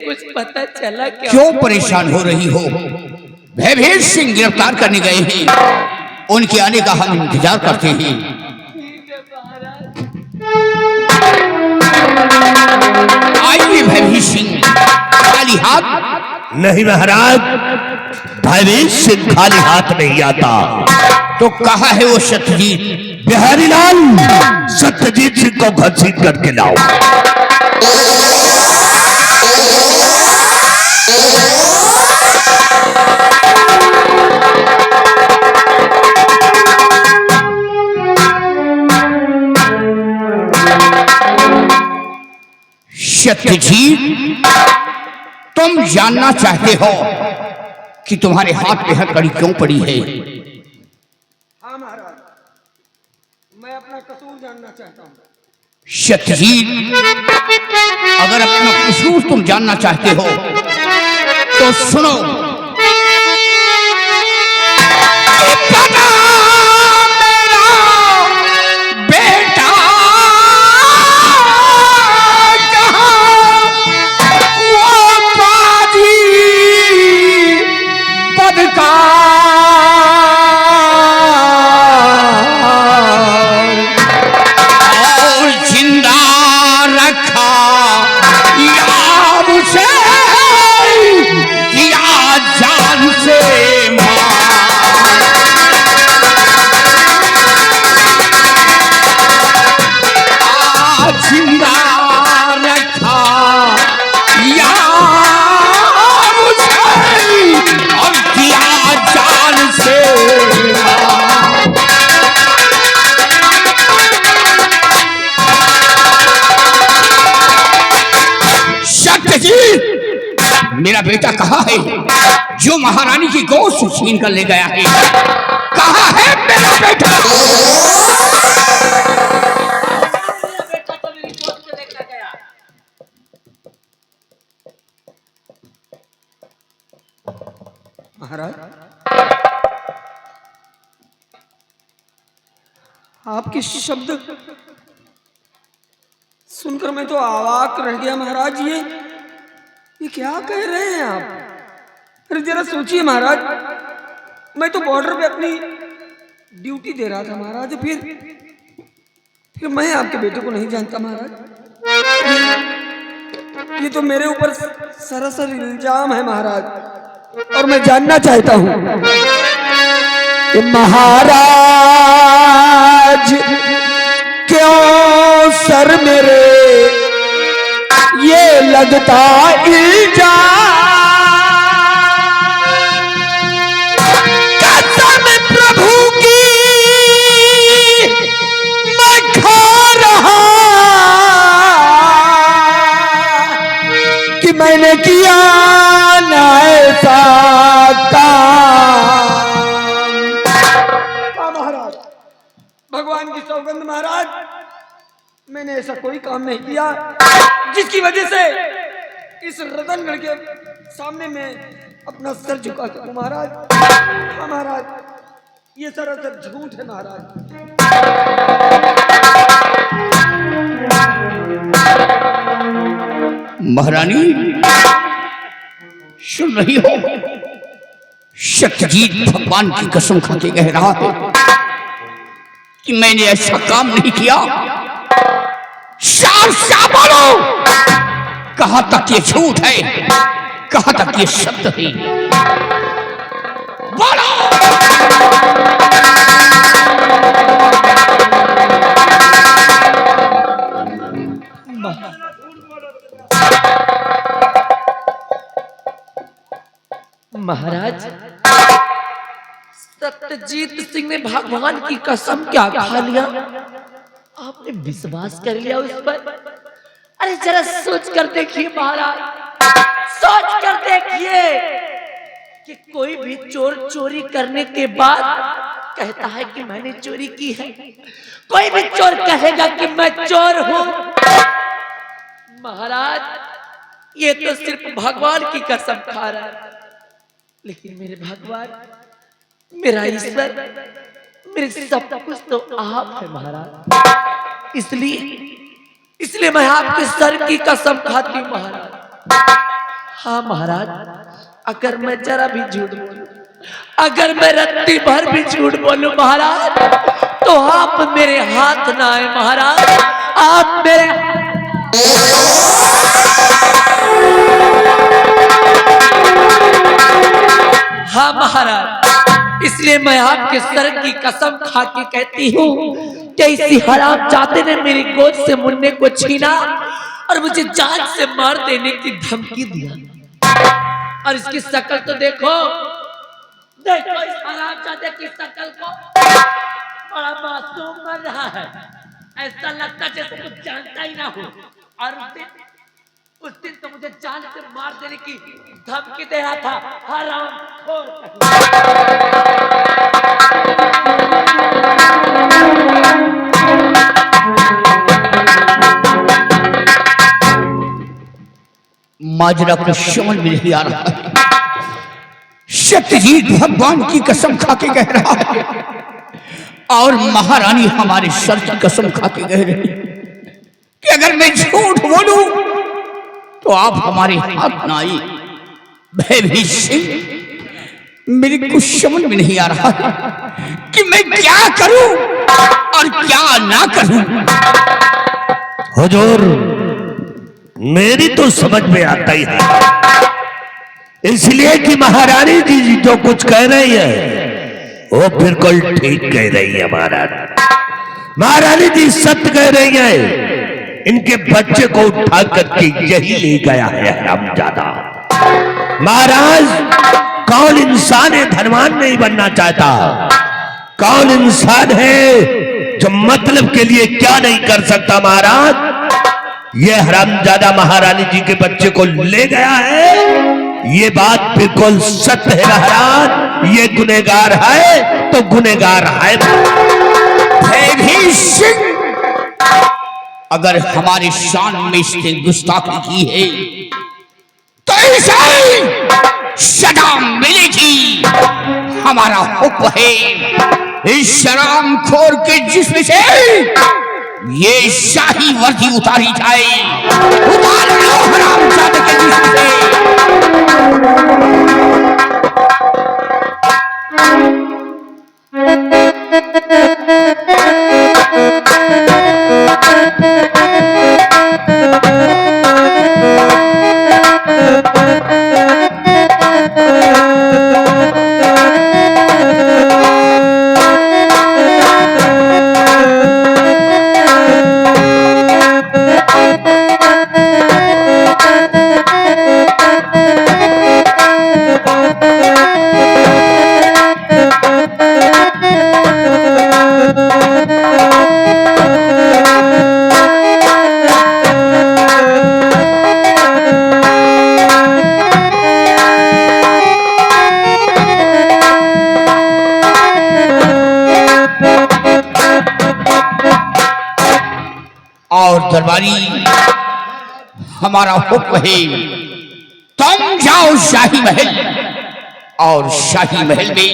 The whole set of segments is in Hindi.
कुछ पता चला क्या? क्यों परेशान हो रही हो? भयभीत सिंह गिरफ्तार करने गए हैं, उनके आने का हम इंतजार करते हैं। आइए भयभीत सिंह, खाली हाथ नहीं महाराज, भयभीत सिंह खाली हाथ नहीं आता। तो कहा है वो सत्यजीत? बिहारी लाल, सत्यजीत सिंह को घसीट करके लाओ। सत्यजीत, तुम जानना चाहते हो कि तुम्हारे हाथ पे हथकड़ी क्यों पड़ी है? हाँ महाराज, मैं अपना कसूर जानना चाहता हूँ। सत्यजीत, अगर अपना कसूर तुम जानना चाहते हो तो सुनो। मेरा बेटा कहाँ है जो महारानी की गोद से छीन कर ले गया है? कहाँ है मेरा बेटा? बेटा तो मेरी गोद से लेकर गया। महाराज, आपके शब्द सुनकर मैं तो अवाक रह गया महाराज। ये क्या कह रहे हैं आप? अरे जरा सोचिए महाराज, मैं तो बॉर्डर पे अपनी ड्यूटी दे रहा था महाराज, फिर मैं आपके बेटे को नहीं जानता महाराज। ये तो मेरे ऊपर सरासर इल्जाम है महाराज, और मैं जानना चाहता हूँ कि महाराज क्यों सर मेरे ये लगता इल्जाम? कसम प्रभु की मैं खा रहा कि मैंने किया ना ऐसा काम। महाराज, भगवान की सौगंध महाराज, मैंने ऐसा कोई काम नहीं किया जिसकी वजह से इस रतनगढ़ के सामने में अपना सर झुका सकूं महाराज। हाँ महाराज, ये सरासर झूठ है महाराज। महारानी सुन रही हो? सत्यजीत भगवान की कसम खा के कह रहा है कि मैंने ऐसा काम नहीं किया। साफ बोलो, कहां तक ये झूठ है, कहां तक ये शब्द है? बोलो। महाराज, सत्यजीत सिंह ने भगवान की कसम क्या खा लिया? आपने विश्वास कर लिया उस पर? अरे जरा सोच कर देखिए महाराज, सोच कर देखिए कि कोई भी चोर चोरी करने के बाद कहता है कि मैंने चोरी की है। कोई भी चोर कहेगा कि मैं चोर हूं। महाराज, ये तो सिर्फ भगवान की कसम खा रहा है, लेकिन मेरे भगवान, मेरा ईश्वर, मेरे सब कुछ तो आप है महाराज। इसलिए मैं आपके सर की कसम खाती हूँ महाराज। हाँ महाराज, अगर मैं जरा भी झूठ बोलूं, अगर मैं रत्ती भर भी झूठ बोलूं महाराज, तो आप मेरे हाथ ना आए महाराज, आप मेरे हाँ महाराज, इसलिए मैं आपके सर की कसम खा के कहती हूँ कि इसी हराम जाते ने मेरी गोद से मुन्ने को छीना और मुझे जान से मार देने की धमकी दिया। और इसकी शक्ल तो देखो, देखो इस हराम जाते की शक्ल को, बड़ा मासूम बन रहा है, ऐसा लगता जैसे कुछ जानता ही ना हो। और उस दिन तो मुझे जान से मार देने की धमकी दे रहा था, हराम खोर। माजरा को समझ में नहीं आ रहा है। सत्यजीत भगवान की कसम खा के कह रहा है और महारानी हमारे सर की कसम खा के कह रही है कि अगर मैं झूठ बोलूं तो आप हमारे हाथ ना आए। भयभीत सिंह, मेरे कुछ समझ में नहीं आ रहा है कि मैं क्या करूं और क्या ना करूं। हुजूर, मेरी तो समझ में आता ही है, इसलिए कि महारानी जी जो कुछ कह रही है वो बिल्कुल ठीक कह रही है। महारानी जी सत्य कह रही है। इनके बच्चे को उठा करके यही ले गया है हरामजादा। महाराज, कौन इंसान है धनवान नहीं बनना चाहता? कौन इंसान है जो मतलब के लिए क्या नहीं कर सकता? महाराज, ये हरामजादा महारानी जी के बच्चे को ले गया है, ये बात बिल्कुल सत्य है महाराज। ये गुनहगार है तो गुनहगार है। भयभीत सिंह, अगर हमारे शान में इसने गुस्ताखी की है तो इसे सजा मिलेगी। हमारा हुक्म है इस शराब खोर के जिस्म से ये शाही वर्दी उतारी जाए। उतार लो हरामजादे के जिस्म से। और दरबारी, हमारा हुक्म है तुम जाओ शाही महल और शाही महल में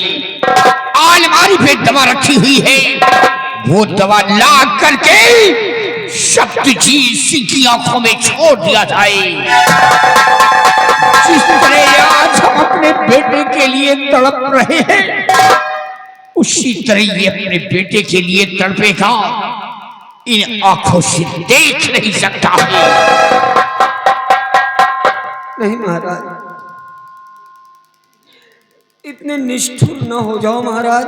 अलमारी पे दवा रखी हुई है, वो दवा ला करके सप्तजीत सिंह की आंखों में छोड़ दिया जाए। जिस तरह आज हम अपने बेटे के लिए तड़प रहे हैं, उसी तरह ये अपने बेटे के लिए तड़पेगा। इन आंखों से देख नहीं सकता है। नहीं महाराज, इतने निष्ठुर न हो जाओ महाराज।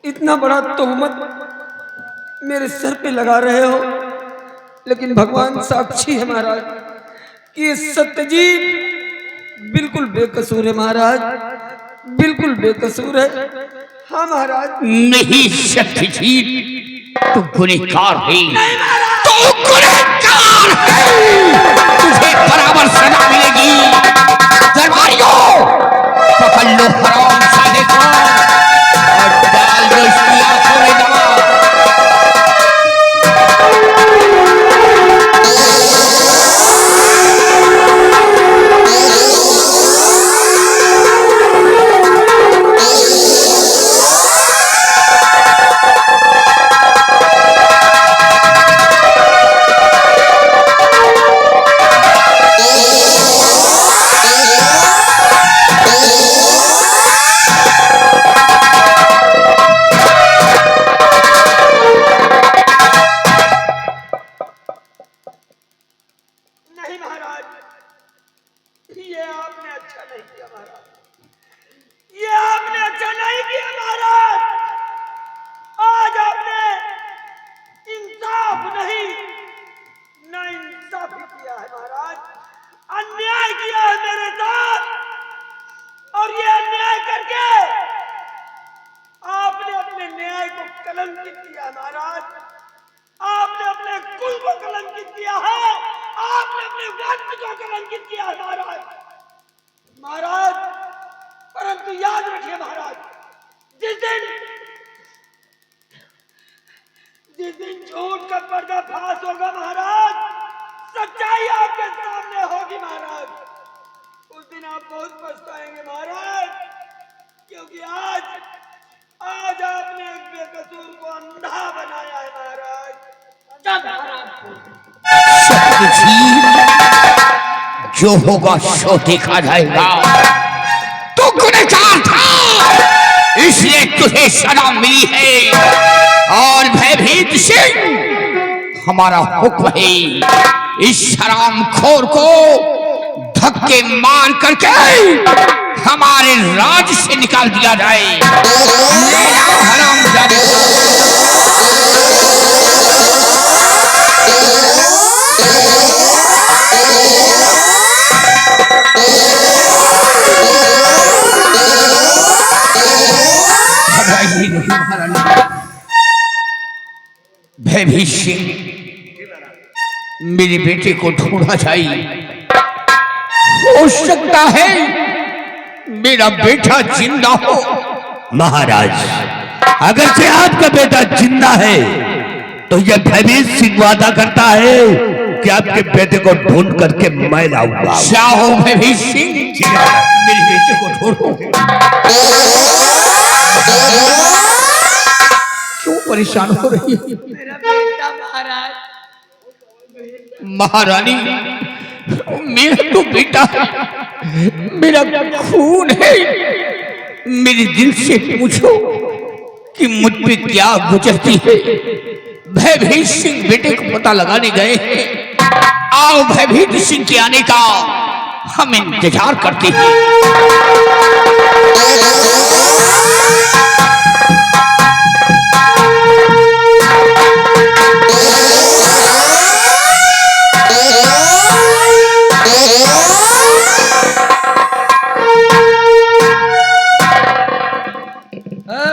इतना बड़ा तोहमत मेरे सर पे लगा रहे हो, लेकिन भगवान साक्षी है महाराज कि ये सत्यजीत बिल्कुल बेकसूर है महाराज, बिल्कुल बेकसूर है। हाँ महाराज। नहीं सत्यजीत, तू गुनहगार है, तू गुनहगार है, तुझे बराबर सजा मिलेगी। दरबारियों, पकड़ लो हरामजादे को और डाल दो इसकी आंखों में दवा। महाराज, ये आपने अच्छा नहीं किया महाराज, ये आपने अच्छा नहीं किया महाराज। आज आपने इंसाफ नहीं ना इंसाफी किया है महाराज, अन्याय किया है मेरे साथ। और ये अन्याय करके आपने अपने न्याय को कलंकित किया है महाराज, आपने अपने कुल को कलंकित किया है, आपने अपने वंश को कलंकित किया है महाराज। महाराज परंतु याद रखिए महाराज, जिस दिन झूठ का पर्दाफाश होगा महाराज, सच्चाई आपके सामने होगी महाराज, उस दिन आप बहुत पछताएंगे महाराज। क्योंकि आज आपने एक बेकसूर को अंधा बनाया है महाराज। जो होगा सो देखा जाएगा। तू गुनहगार था, इसलिए तुझे सजा मिली है। और भयभीत सिंह, हमारा हुक्म है इस हरामखोर को धक्के मार करके हमारे राज से निकाल दिया जाए। मेरा हरामजादे भयभीत सिंह, मेरे बेटे को ढूंढा जाए। हो सकता है मेरा बेटा जिंदा हो। महाराज, अगर से आपका बेटा जिंदा है तो यह भयभीत सिंह वादा करता है कि आपके बेटे को ढूंढ करके मैं लाऊंगा। क्या हो भयभीत सिंह, मेरे बेटे को ढूंढो। क्यों परेशान हो रही है? मेरा बेटा महाराज। महारानी, मेरा तो बेटा है, मेरा खून है। मेरे दिल से पूछो कि मुझ पे क्या गुजरती है। भयभीत सिंह बेटे को पता लगाने गए हैं। आओ भयभीत सिंह के आने का हम इंतजार करते हैं।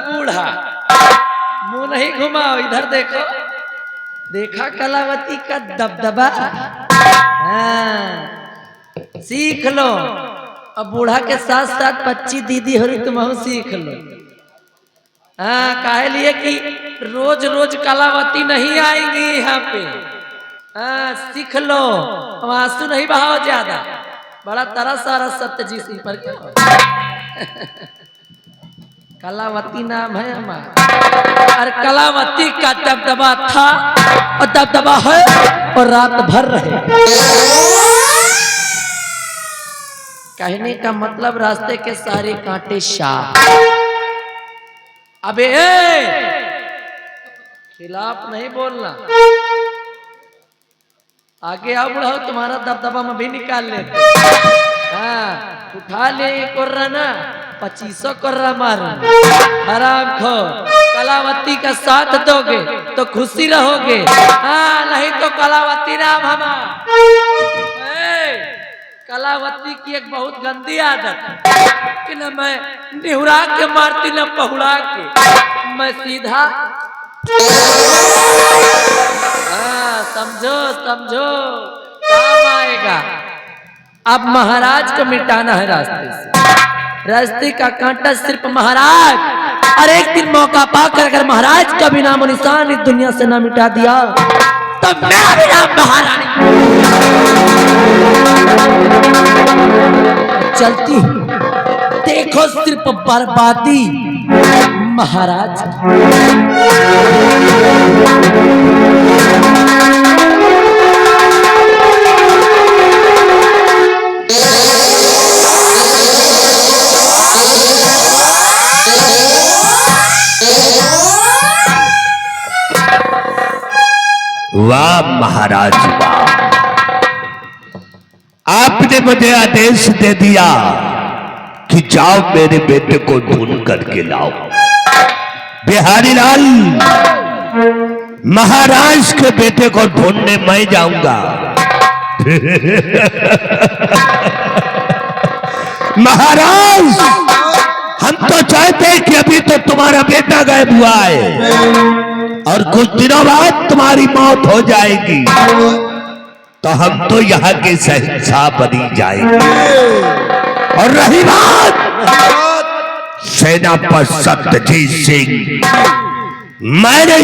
बूढ़ा मुंह नहीं घुमाओ, इधर देखो। देखा कलावती का दबदबा? हाँ, सीख लो। अब बूढ़ा के साथ साथ बच्ची दीदी हो रही, तुम सीख लो। हाँ, काहे लिए कि रोज रोज कलावती नहीं आएंगी यहाँ पे। हाँ, सीख लो। अब आंसू नहीं बहाओ ज्यादा, बड़ा तरस सारा सत्य जी सी पर क्यों? कलावती नाम है हमारा, और कलावती का दबदबा था और दबदबा है और रात भर रहे। कहने का मतलब रास्ते के सारे कांटे साफ। अबे खिलाफ नहीं बोलना, आगे आओ बुढ़ाओ, तुम्हारा दबदबा में भी निकाल लेते। हाँ, उठा ले कोर्रा ना, 2500 कोर्रा मारो। हराम खोर, कलावती का साथ दोगे तो खुशी रहोगे। हाँ, नहीं तो कलावती नाम हमारा। कलावती की एक बहुत गंदी आदत है कि न मैं निहुरा के मारती न पहुड़ा के, मैं सीधा। हाँ, समझो समझो, काम आएगा। अब महाराज को मिटाना है रास्ते से। रास्ते का कांटा सिर्फ महाराज, और एक दिन मौका पाकर अगर महाराज का भी नाम निशान इस दुनिया से ना मिटा दिया तो मेरा भी नाम महारानी चलती। देखो सिर्फ बर्बादी महाराज। वाह महाराज वाह, ने मुझे आदेश दे दिया कि जाओ मेरे बेटे को ढूंढ करके लाओ। बिहारी लाल, महाराज के बेटे को ढूंढने मैं जाऊंगा। महाराज, हम तो चाहते हैं कि अभी तो तुम्हारा बेटा गायब हुआ है और कुछ दिनों बाद तुम्हारी मौत हो जाएगी, तो हम तो यहाँ के शहंशाह बनी जाएंगे। और रही बात सेनापति सत्यजीत सिंह, मैंने